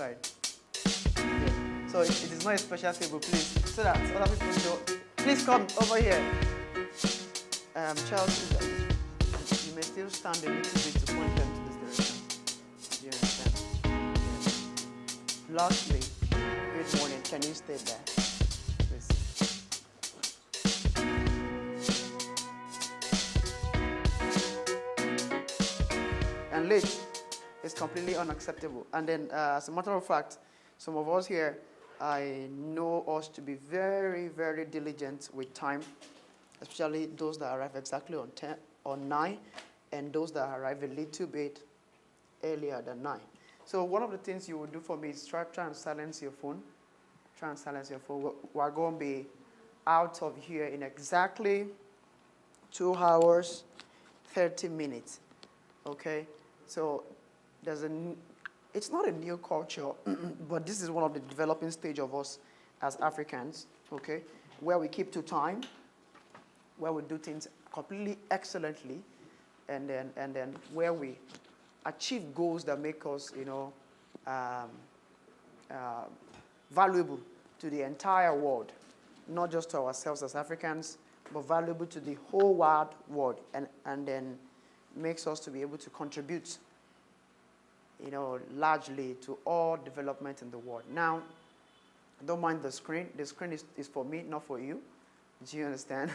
side. Okay. So it is not a special table, please, so that other people know. Please come over here. Chelsea, you may still stand a little bit to point them to this direction. Do you understand? Lastly, good morning. Can you stay there, please? And late is completely unacceptable. And then, as a matter of fact, some of us here, I know us to be very, very diligent with time, especially those that arrive exactly on 10 or 9, and those that arrive a little bit earlier than 9. So one of the things you will do for me is try and silence your phone. Try and silence your phone. We're going to be out of here in exactly 2 hours, 30 minutes. Okay? So it's not a new culture, but this is one of the developing stage of us as Africans, okay, where we keep to time, where we do things completely excellently, and then where we achieve goals that make us, valuable to the entire world, not just to ourselves as Africans, but valuable to the whole wide world, and then makes us to be able to contribute, largely to all development in the world. Now, don't mind the screen. The screen is for me, not for you. Do you understand?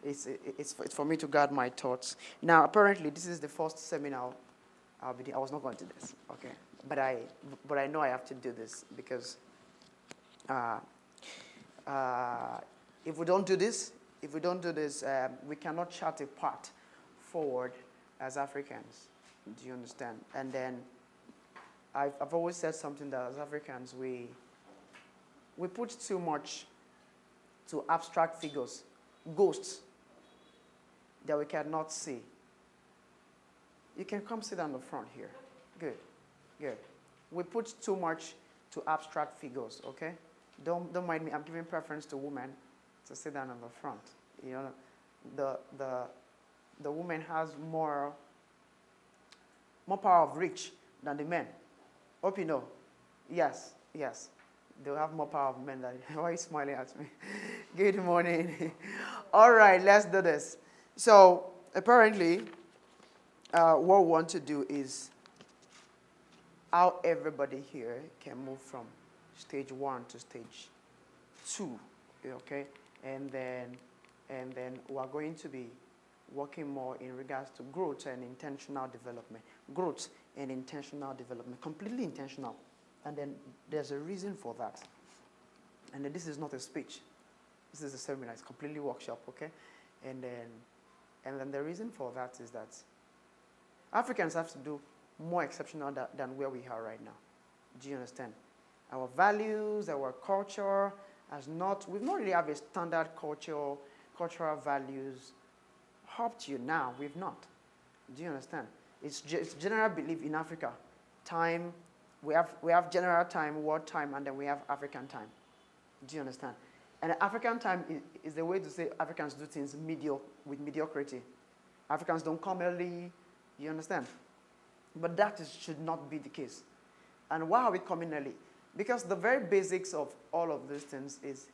it's for me to guard my thoughts. Now, apparently, this is the first seminar I'll be doing. I was not going to do this, okay? But I know I have to do this because if we don't do this, we cannot chart a path forward as Africans. Do you understand? And then I've always said something that as Africans we put too much to abstract figures, ghosts that we cannot see. You can come sit down the front here. Good, good. We put too much to abstract figures, okay? Don't mind me. I'm giving preference to women to sit down on the front. The woman has more power of reach than the men. Hope you know. Yes. They'll have more power of men than. Why are you smiling at me? Good morning. All right, let's do this. So apparently, what we want to do is how everybody here can move from stage 1 to stage 2, okay? And then we're going to be working more in regards to growth and intentional development. Growth and intentional development, completely intentional. And then there's a reason for that. And then this is not a speech. This is a seminar. It's completely workshop, okay? And then the reason for that is that Africans have to do more exceptional than where we are right now. Do you understand? Our values, our culture we've not really have a standard cultural values. Up to you now, we've not. Do you understand? It's general belief in Africa. Time, we have general time, world time, and then we have African time. Do you understand? And African time is the way to say Africans do things with mediocrity. Africans don't come early, you understand? But that should not be the case. And why are we coming early? Because the very basics of all of these things is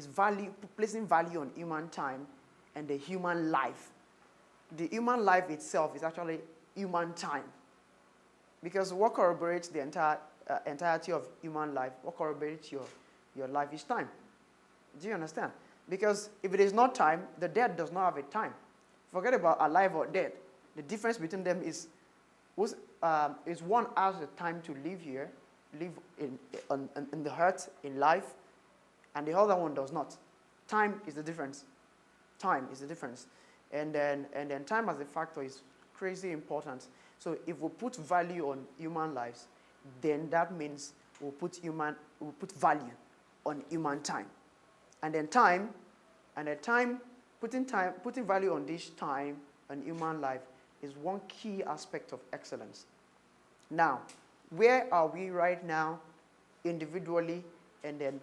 value, placing value on human time and the human life. The human life itself is actually human time. Because what corroborates the entirety of human life, what corroborates your life is time. Do you understand? Because if it is not time, the dead does not have a time. Forget about alive or dead. The difference between them is one has the time to live here, live in the earth, in life, and the other one does not. Time is the difference. Time is the difference. And then time as a factor is crazy important. So if we put value on human lives, then that means we'll put value on human time. And then putting value on this time and human life is one key aspect of excellence. Now, where are we right now individually, and then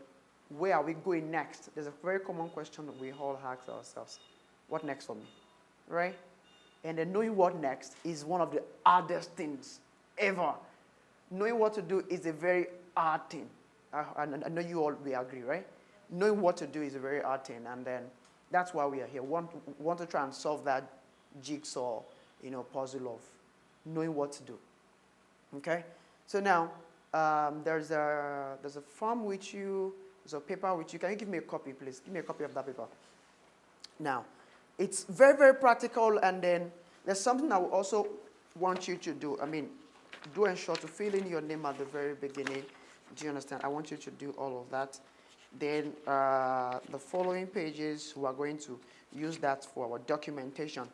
where are we going next? There's a very common question that we all ask ourselves. What next for me? Right? And then knowing what next is one of the hardest things ever. Knowing what to do is a very hard thing. I know you all will agree, right? Knowing what to do is a very hard thing, and then that's why we are here. Want to try and solve that jigsaw, puzzle of knowing what to do. Okay? So now, there's a form with you, there's a paper with you. Can you give me a copy, please? Give me a copy of that paper. Now, it's very, very practical, and then there's something I will also want you to do. Do ensure to fill in your name at the very beginning. Do you understand? I want you to do all of that. Then the following pages, we are going to use that for our documentation.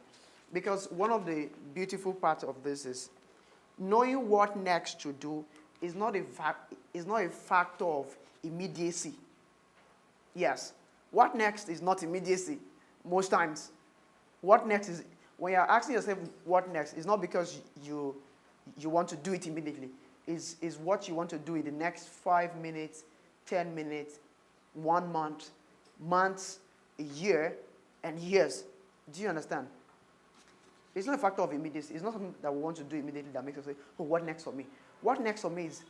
Because one of the beautiful parts of this is knowing what next to do is not a factor of immediacy. Yes, what next is not immediacy most times. What next is, when you're asking yourself what next, it's not because you want to do it immediately. Is what you want to do in the next 5 minutes, 10 minutes, 1 month, months, a year, and years. Do you understand? It's not a factor of immediacy. It's not something that we want to do immediately that makes us say, oh, what next for me? What next for me is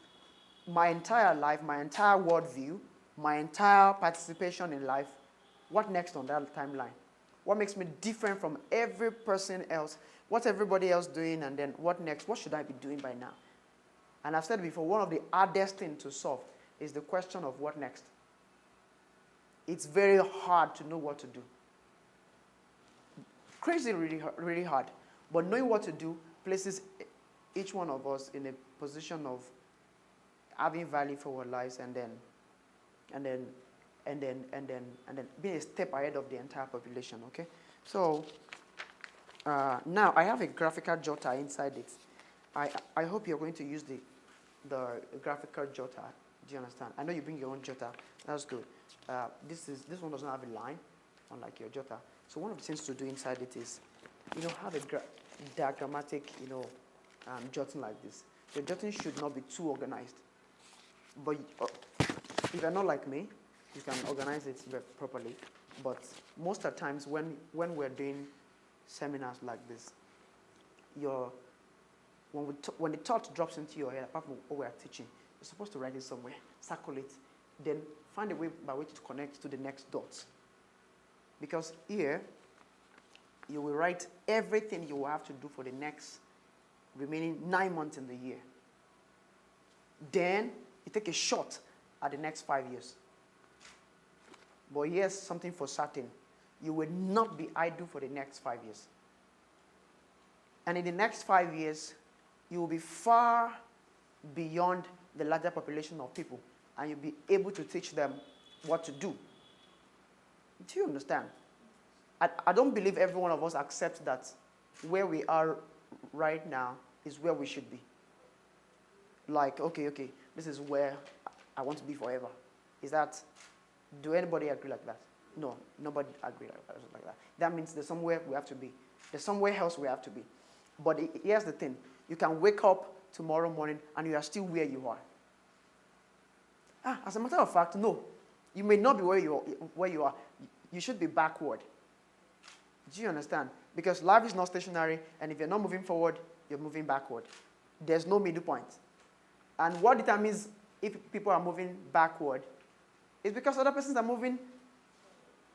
my entire life, my entire worldview, my entire participation in life. What next on that timeline? What makes me different from every person else? What's everybody else doing? And then what next? What should I be doing by now? And I've said before, one of the hardest things to solve is the question of what next. It's very hard to know what to do. Crazy, really, really hard. But knowing what to do places each one of us in a position of having value for our lives, and then being a step ahead of the entire population. Okay. So now I have a graphical jotter inside it. I hope you're going to use the graphical jotter. Do you understand? I know you bring your own jotter. That's good. This one doesn't have a line, unlike your jotter. So one of the things to do inside it is, have a diagrammatic, jotting like this. Your jotting should not be too organized. But if you're not like me, you can organize it properly. But most of the times when we're doing seminars like this, when the thought drops into your head, apart from what we're teaching, you're supposed to write it somewhere, circle it, then find a way by which to connect to the next dots. Because here, you will write everything you will have to do for the next remaining 9 months in the year. Then, you take a shot at the next 5 years. But here's something for certain. You will not be idle for the next 5 years. And in the next 5 years, you will be far beyond the larger population of people, and you'll be able to teach them what to do. Do you understand? I don't believe every one of us accepts that where we are right now is where we should be. Like, okay, this is where I want to be forever. Do anybody agree like that? No, nobody agree like that. That means there's somewhere we have to be. There's somewhere else we have to be. But here's the thing. You can wake up tomorrow morning and you are still where you are. As a matter of fact, no. You may not be where you are. You should be backward. Do you understand? Because life is not stationary, and if you're not moving forward, you're moving backward. There's no middle point. And what determines if people are moving backward is because other persons are moving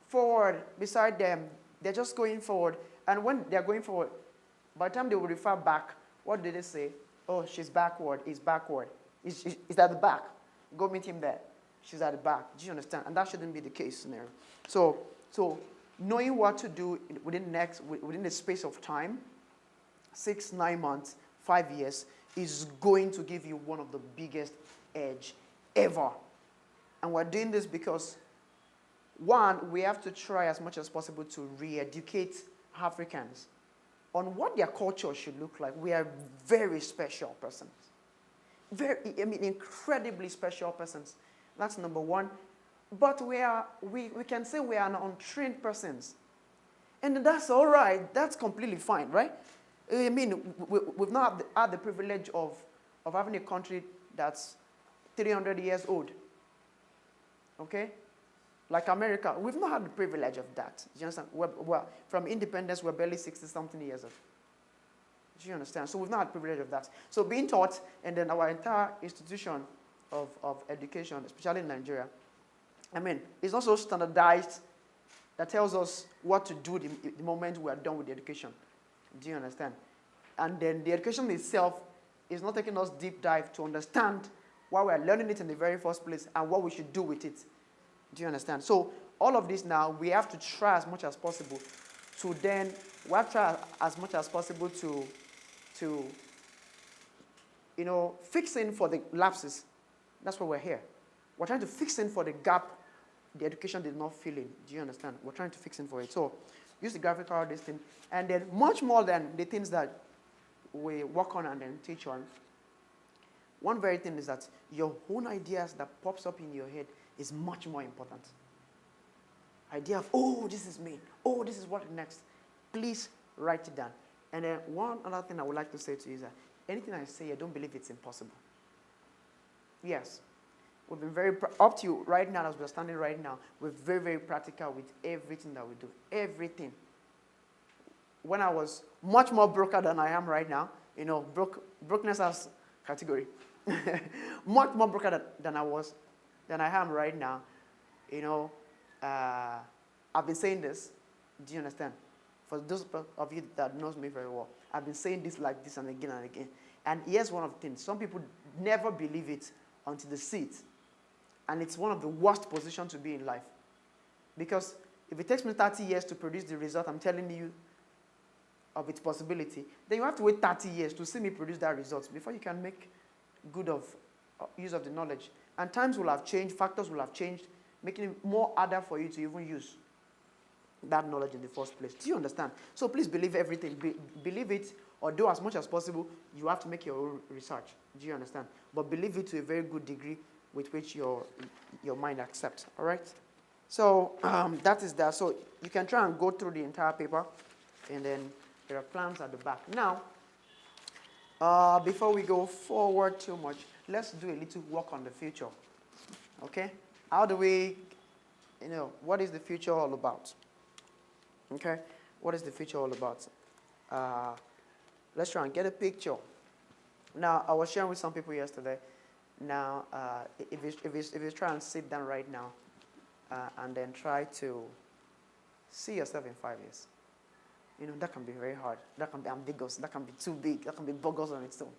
forward beside them. They're just going forward. And when they're going forward, by the time they will refer back, what did they say? Oh, she's backward. He's backward. He's at the back. Go meet him there. She's at the back. Do you understand? And that shouldn't be the case scenario. So knowing what to do within the space of time, 6, 9 months, 5 years, is going to give you one of the biggest edge ever. And we're doing this because, one, we have to try as much as possible to re-educate Africans on what their culture should look like. We are very special persons. Incredibly special persons. That's number one. But we can say we are an untrained persons. And that's all right. That's completely fine, right? We've not had the privilege of having a country that's 300 years old. Okay? Like America, we've not had the privilege of that. Do you understand? From independence, we're barely 60-something years old. Do you understand? So we've not had the privilege of that. So being taught, and then our entire institution of education, especially in Nigeria. I mean, it's not so standardized that tells us what to do the moment we are done with the education. Do you understand? And then the education itself is not taking us deep dive to understand why we are learning it in the very first place and what we should do with it. Do you understand? So all of this now, we have to try as much as possible to then, we have to try as much as possible to fix in for the lapses. That's why we're here. We're trying to fix in for the gap the education did not fill in. Do you understand? We're trying to fix in for it. So use the graphical this thing. And then much more than the things that we work on and then teach on, one very thing is that your own ideas that pops up in your head is much more important. Idea of, oh, this is me. Oh, this is what next. Please write it down. And then one other thing I would like to say to you is that anything I say, I don't believe it's impossible. Yes. We've been very, up to you right now, as we're standing right now, we're very, very practical with everything that we do. Everything. When I was much more broker than I am right now, brokenness as category. Much more broker than I am right now, I've been saying this. Do you understand? For those of you that knows me very well, I've been saying this like this and again and again. And here's one of the things. Some people never believe it until they see it. And it's one of the worst positions to be in life. Because if it takes me 30 years to produce the result I'm telling you of its possibility, then you have to wait 30 years to see me produce that result before you can make good of use of the knowledge. And times will have changed, factors will have changed, making it more harder for you to even use that knowledge in the first place. Do you understand? So please believe everything. Believe it, or do as much as possible. You have to make your own research. Do you understand? But believe it to a very good degree with which your mind accepts. All right? So that is that. So you can try and go through the entire paper, and then there are plans at the back. Now, before we go forward too much, let's do a little work on the future. Okay? How do we, what is the future all about? Okay? What is the future all about? Let's try and get a picture. Now, I was sharing with some people yesterday. Now, if you try and sit down right now and then try to see yourself in 5 years, that can be very hard. That can be ambiguous. That can be too big. That can be bogus on its own.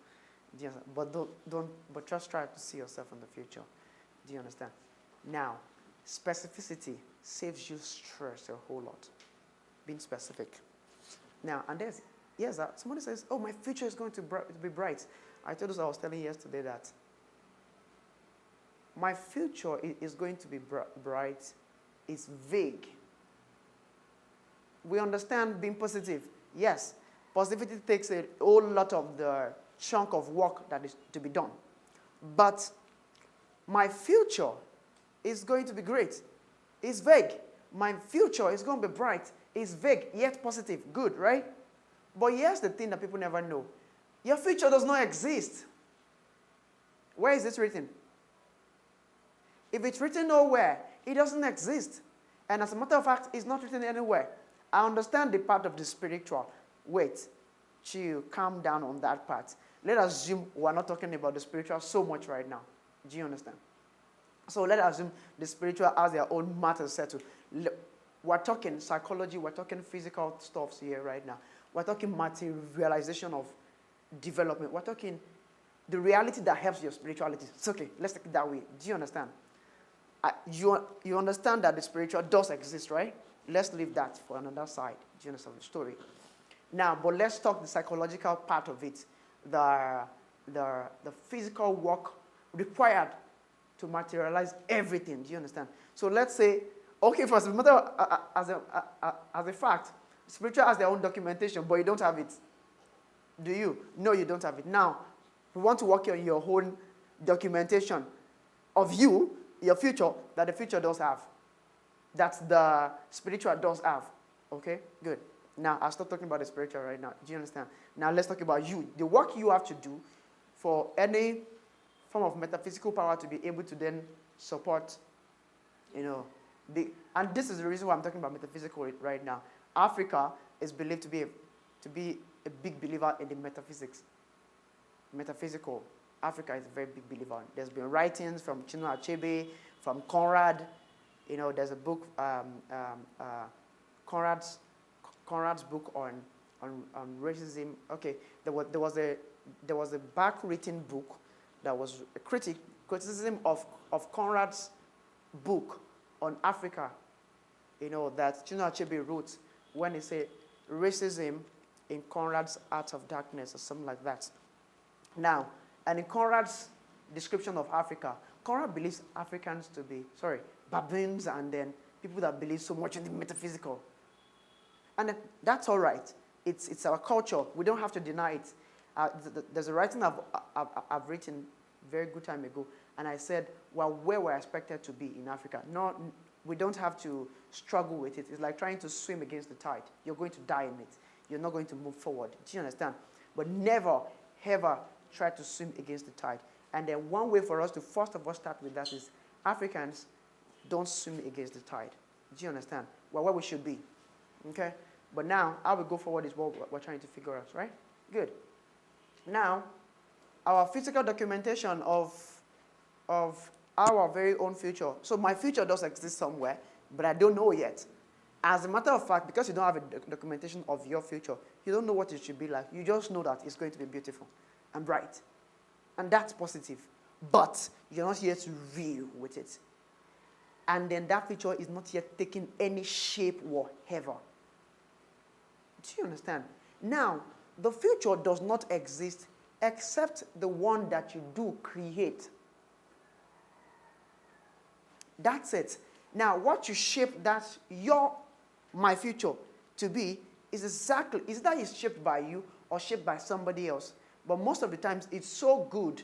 Do you understand? But just try to see yourself in the future. Do you understand? Now, specificity saves you stress a whole lot. Being specific. Now, and somebody says, oh, my future is going to be bright. I told us I was telling you yesterday that my future is going to be bright. It's vague. We understand being positive. Yes, positivity takes a whole lot of the chunk of work that is to be done. But my future is going to be great. It's vague. My future is going to be bright. It's vague, yet positive. Good, right? But here's the thing that people never know. Your future does not exist. Where is it written? If it's written nowhere, it doesn't exist. And as a matter of fact, it's not written anywhere. I understand the part of the spiritual. Wait, chill, calm down on that part. Let us assume we're not talking about the spiritual so much right now. Do you understand? So let us assume the spiritual has their own matters settled. We're talking psychology, we're talking physical stuffs here right now. We're talking materialization of development. We're talking the reality that helps your spirituality. It's okay, let's take it that way. Do you understand? You understand that the spiritual does exist, right? Let's leave that for another side. Do you understand the story? Now, but let's talk the psychological part of it. The physical work required to materialize everything. Do you understand? So let's say, okay, for as a fact, spiritual has their own documentation, but you don't have it. Do you? No, you don't have it. Now, we want to work on your own documentation of you, your future, that the future does have. That the spiritual does have. Okay? Good. Now, I'll stop talking about the spiritual right now. Do you understand? Now, let's talk about you. The work you have to do for any form of metaphysical power to be able to then support, and this is the reason why I'm talking about metaphysical right now. Africa is believed to be a big believer in the metaphysical. Africa is a very big believer. There's been writings from Chinua Achebe, from Conrad. There's a book, Conrad's book on racism. Okay, there was a back-written book that was a criticism of Conrad's book on Africa, that Chinua Achebe wrote when he said racism in Conrad's Art of Darkness or something like that. Now, and in Conrad's description of Africa, Conrad believes Africans to be, baboons and then people that believe so much in the metaphysical. And that's all right. It's our culture. We don't have to deny it. There's a writing I've written a very good time ago, and I said, well, where we're expected to be in Africa. We don't have to struggle with it. It's like trying to swim against the tide. You're going to die in it. You're not going to move forward. Do you understand? But never, ever try to swim against the tide. And then one way for us to first of all start with that is Africans don't swim against the tide. Do you understand? Well, where we should be. Okay? But now, how we go forward is what we're trying to figure out, right? Good. Now, our physical documentation of our very own future. So my future does exist somewhere, but I don't know yet. As a matter of fact, because you don't have a documentation of your future, you don't know what it should be like. You just know that it's going to be beautiful and bright. And that's positive. But you're not yet real with it. And then that future is not yet taking any shape whatever. Do you understand? Now, the future does not exist except the one that you do create. That's it. Now, what you shape my future to be is that it's shaped by you or shaped by somebody else. But most of the times, it's so good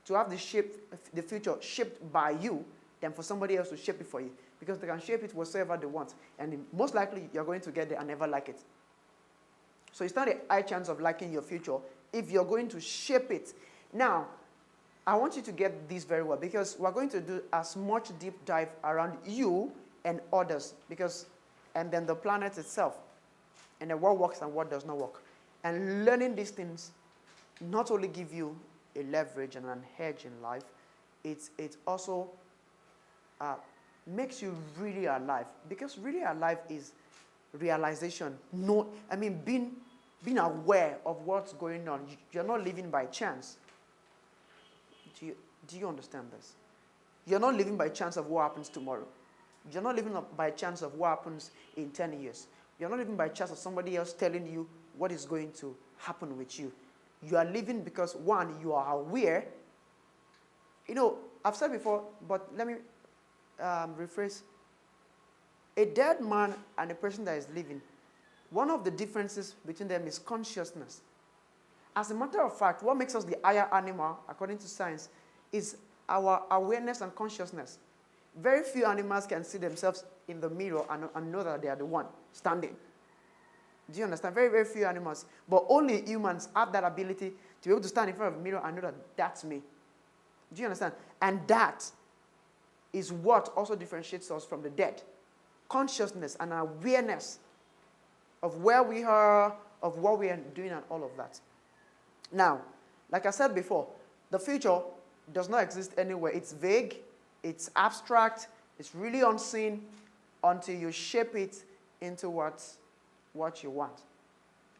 to have the future shaped by you than for somebody else to shape it for you. Because they can shape it whatsoever they want. And most likely, you're going to get there and never like it. So it's not a high chance of liking your future if you're going to shape it. Now, I want you to get this very well because we're going to do as much deep dive around you and others and then the planet itself and then what works and what does not work. And learning these things not only give you a leverage and an edge in life, it also makes you really alive because really alive is realization. Being aware of what's going on. You're not living by chance. Do you understand this? You're not living by chance of what happens tomorrow. You're not living by chance of what happens in 10 years. You're not living by chance of somebody else telling you what is going to happen with you. You are living because, one, you are aware. I've said before, but let me rephrase. A dead man and a person that is living, one of the differences between them is consciousness. As a matter of fact, what makes us the higher animal, according to science, is our awareness and consciousness. Very few animals can see themselves in the mirror and know that they are the one standing. Do you understand? Very, very few animals. But only humans have that ability to be able to stand in front of a mirror and know that that's me. Do you understand? And that is what also differentiates us from the dead. Consciousness and awareness of where we are, of what we are doing and all of that. Now, like I said before, the future does not exist anywhere. It's vague, it's abstract, it's really unseen until you shape it into what you want.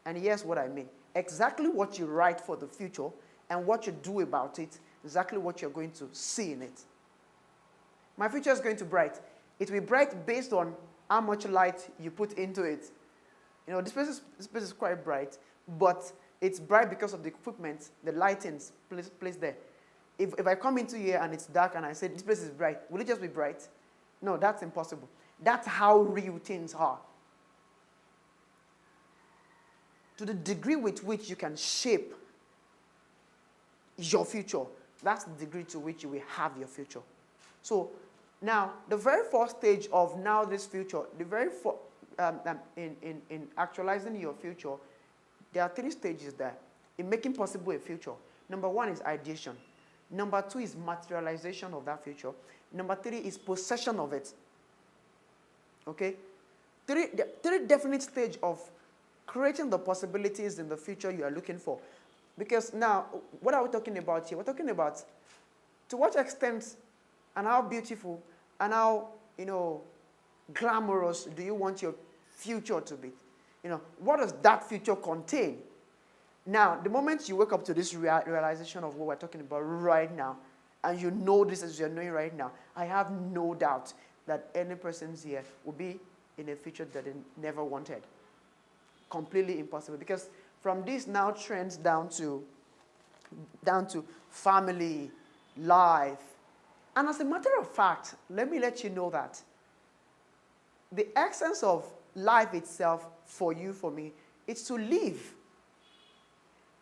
And here's what I mean. Exactly what you write for the future and what you do about it, exactly what you're going to see in it. My future is going to be bright. It will be bright based on how much light you put into it. This place is quite bright, but it's bright because of the equipment, the lightings placed there. If I come into here and it's dark and I say, this place is bright, will it just be bright? No, that's impossible. That's how real things are. To the degree with which you can shape your future, that's the degree to which you will have your future. So now, the very first stage of now this future, in actualizing your future, there are 3 stages there in making possible a future. Number 1 is ideation. Number 2 is materialization of that future. Number 3 is possession of it. Okay? 3 definite stages of creating the possibilities in the future you are looking for. Because now, what are we talking about here? We're talking about to what extent and how beautiful and how, glamorous do you want your future to be? What does that future contain? Now, the moment you wake up to this realization of what we're talking about right now, and you know this as you're knowing right now, I have no doubt that any person's here will be in a future that they never wanted. Completely impossible. Because from this now trends down to family, life. And as a matter of fact, let me let you know that the essence of life itself for you, for me, is to live.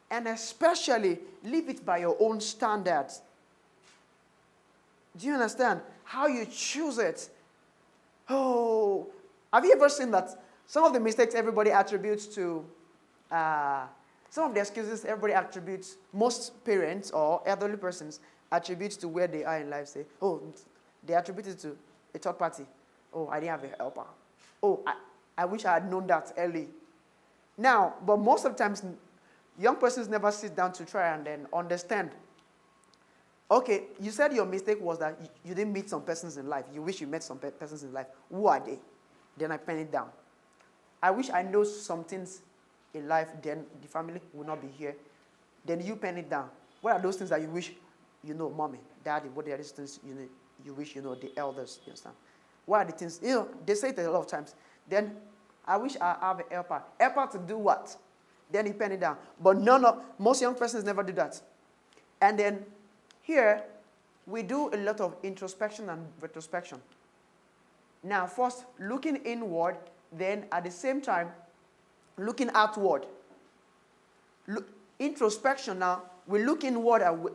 And especially live it by your own standards. Do you understand? How you choose it. Oh, have you ever seen that some of the mistakes everybody attributes to, some of the excuses everybody attributes, most parents or elderly persons attribute to where they are in life, say, oh, they attribute it to a third party. Oh, I didn't have a helper. Oh, I wish I had known that early. Now, but most of the times, young persons never sit down to try and then understand. Okay, you said your mistake was that you didn't meet some persons in life. You wish you met some persons in life. Who are they? Then I pen it down. I wish I know some things in life, then the family will not be here. Then you pen it down. What are those things that you wish you know, mommy, daddy? What are these things you wish you know, the elders? You understand? What are the things? They say it a lot of times. Then I wish I have a helper. Helper to do what? Then you pen it down. But most young persons never do that. And then here, we do a lot of introspection and retrospection. Now, first, looking inward, then at the same time, looking outward. Introspection now, we look inward and,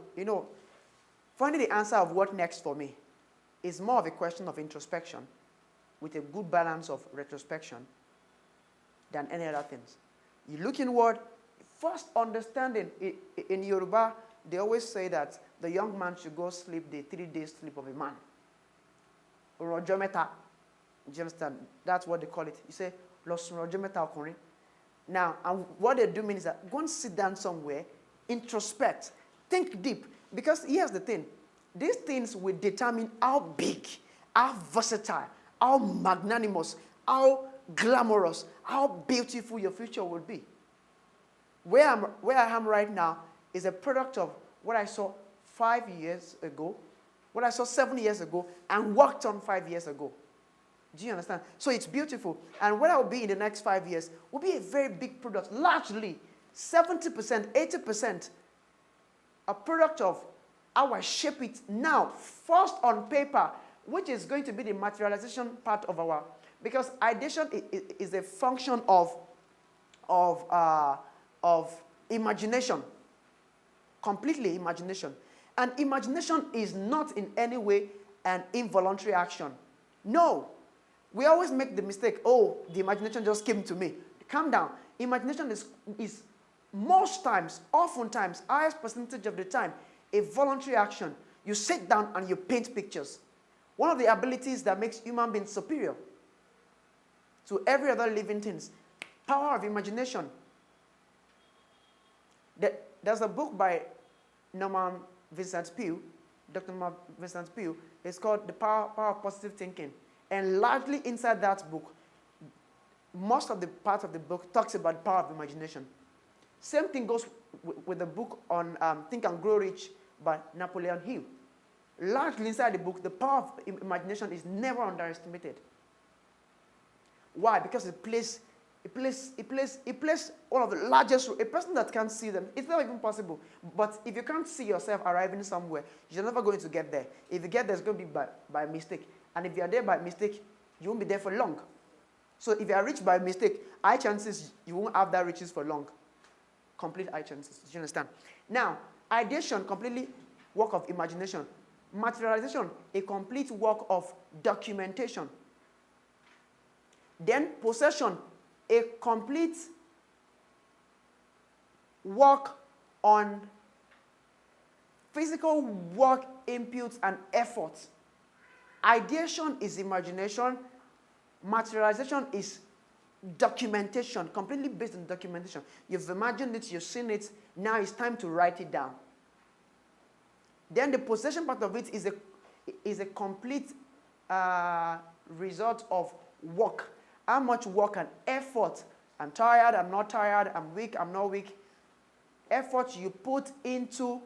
finding the answer of what next for me is more of a question of introspection with a good balance of retrospection than any other things. You look inward, first understanding. In Yoruba, they always say that the young man should go sleep the 3 days sleep of a man. Rojo meta. Do you understand? That's what they call it. You say, Los Rojo meta okunrin. Now, and what they do mean is that go and sit down somewhere, introspect, think deep. Because here's the thing. These things will determine how big, how versatile, how magnanimous, how glamorous, how beautiful your future will be. Where I am right now is a product of what I saw 5 years ago, what I saw 7 years ago, and worked on 5 years ago. Do you understand? So it's beautiful. And what I will be in the next 5 years will be a very big product, largely 70%, 80%, a product of how I shape it now, first on paper, which is going to be the materialization part of our, because ideation is a function of imagination, completely imagination. And imagination is not in any way an involuntary action. No. We always make the mistake, oh, the imagination just came to me. Calm down. Imagination is most times, oftentimes, highest percentage of the time, a voluntary action. You sit down and you paint pictures. One of the abilities that makes human beings superior to every other living thing. Power of imagination. There's a book by Norman Vincent Peale, Dr. Norman Vincent Peale. It's called The Power of Positive Thinking. And largely inside that book, most of the part of the book talks about the power of imagination. Same thing goes with the book on Think and Grow Rich by Napoleon Hill. Largely inside the book, the power of imagination is never underestimated. Why? Because it plays one of the largest roles. A person that can't see them, it's not even possible. But if you can't see yourself arriving somewhere, you're never going to get there. If you get there, it's going to be by mistake. And if you're there by mistake, you won't be there for long. So if you are rich by mistake, high chances you won't have that riches for long. Complete high chances. Do you understand? Now, ideation, completely work of imagination. Materialization, a complete work of documentation. Then possession, a complete work on physical work, inputs, and efforts. Ideation is imagination. Materialization is Documentation, completely based on documentation. You've imagined it, you've seen it, now it's time to write it down. Then the possession part of it is a complete result of work. How much work and effort. I'm tired, I'm not tired, I'm weak, I'm not weak. Effort you put into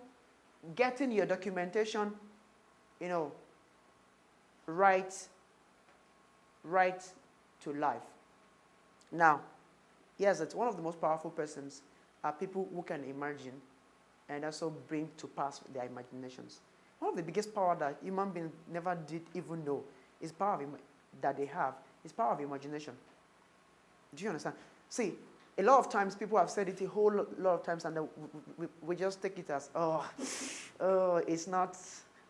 getting your documentation, right to life. Now, yes, it's one of the most powerful persons are people who can imagine and also bring to pass their imaginations. One of the biggest power that human beings never did even know is power that they have is power of imagination. Do you understand? See, a lot of times people have said it a whole lot of times, and we just take it as, it's not,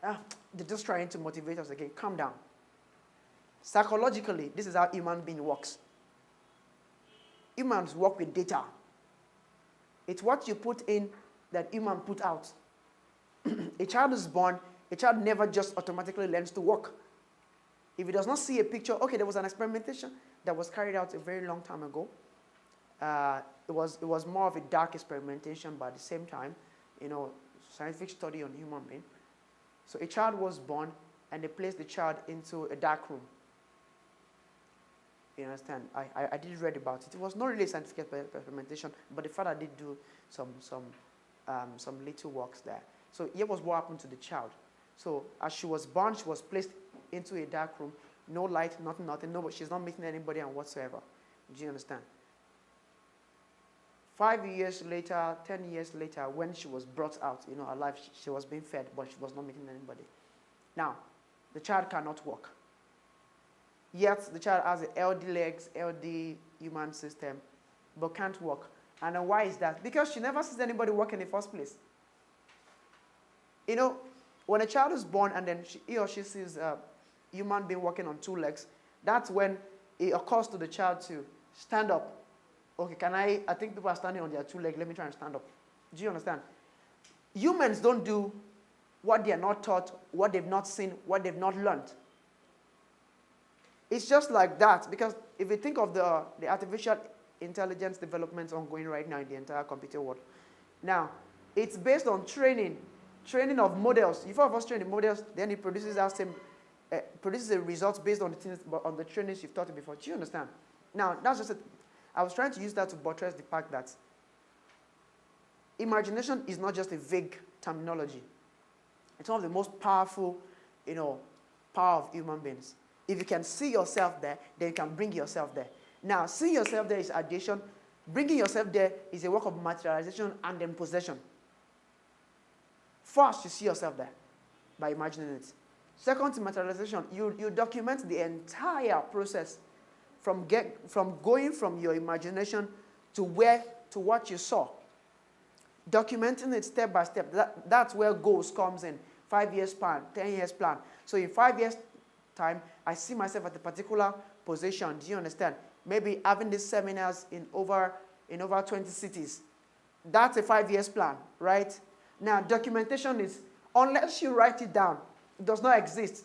they're just trying to motivate us again. Calm down. Psychologically, this is how human being works. Humans work with data. It's what you put in that human put out. A child is born, a child never just automatically learns to walk. If he does not see a picture, okay, there was an experimentation that was carried out a very long time ago. It was more of a dark experimentation, but at the same time, scientific study on human being. So a child was born, and they placed the child into a dark room. You understand? I did read about it. It was not really a scientific experimentation, but the father did do some little works there. So here was what happened to the child. So as she was born, she was placed into a dark room, no light, nothing. No, she's not meeting anybody and whatsoever. Do you understand? 5 years later, 10 years later, when she was brought out, alive, she was being fed, but she was not meeting anybody. Now, the child cannot walk. Yet the child has healthy legs, healthy human system, but can't walk. And then why is that? Because she never sees anybody walk in the first place. When a child is born and then he or she sees a human being walking on two legs, that's when it occurs to the child to stand up. Okay, I think people are standing on their two legs, let me try and stand up. Do you understand? Humans don't do what they are not taught, what they've not seen, what they've not learned. It's just like that, because if you think of the artificial intelligence developments ongoing right now in the entire computer world, now, it's based on training of models. If all of us train the models, then it produces produces a result based on the trainings you've taught it before. Do you understand? Now, that's just I was trying to use that to buttress the fact that imagination is not just a vague terminology. It's one of the most powerful, power of human beings. If you can see yourself there, then you can bring yourself there. Now, seeing yourself there is addition. Bringing yourself there is a work of materialization and then possession. First, you see yourself there by imagining it. Second, to materialization, you document the entire process from going from your imagination to what you saw. Documenting it step by step. That's where goals comes in. 5 years plan, 10 years plan. So in 5 years time, I see myself at a particular position. Do you understand? Maybe having these seminars in over 20 cities. That's a 5 years plan, right? Now, documentation is, unless you write it down, it does not exist.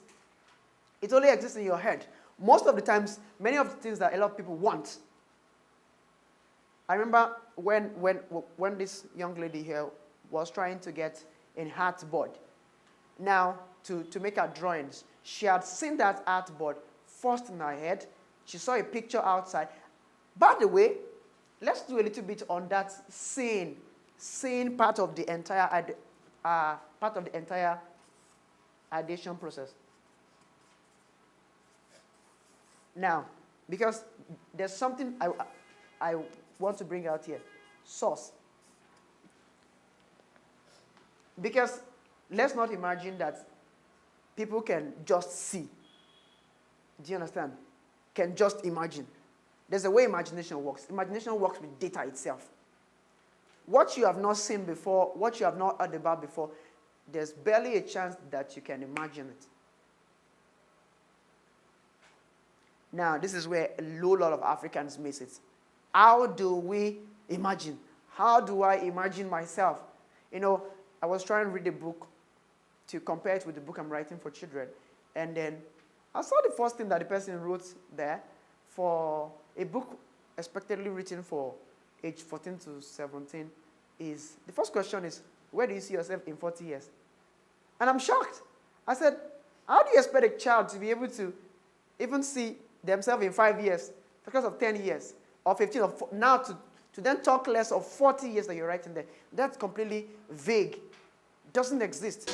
It only exists in your head. Most of the times, many of the things that a lot of people want. I remember when this young lady here was trying to get an art board. Now, to make her drawings, she had seen that art board first in her head. She saw a picture outside. By the way, let's do a little bit on that seeing part of the entire ideation process. Now, because there's something I want to bring out here. Source. Because let's not imagine that people can just see. Do you understand? Can just imagine. There's a way imagination works. Imagination works with data itself. What you have not seen before, what you have not heard about before, there's barely a chance that you can imagine it. Now, this is where a lot of Africans miss it. How do we imagine? How do I imagine myself? I was trying to read a book to compare it with the book I'm writing for children. And then I saw the first thing that the person wrote there for a book expectedly written for age 14 to 17 is, the first question is, where do you see yourself in 40 years? And I'm shocked. I said, how do you expect a child to be able to even see themselves in 5 years, because of 10 years, or 15, or now to then talk less of 40 years that you're writing there? That's completely vague. Doesn't exist.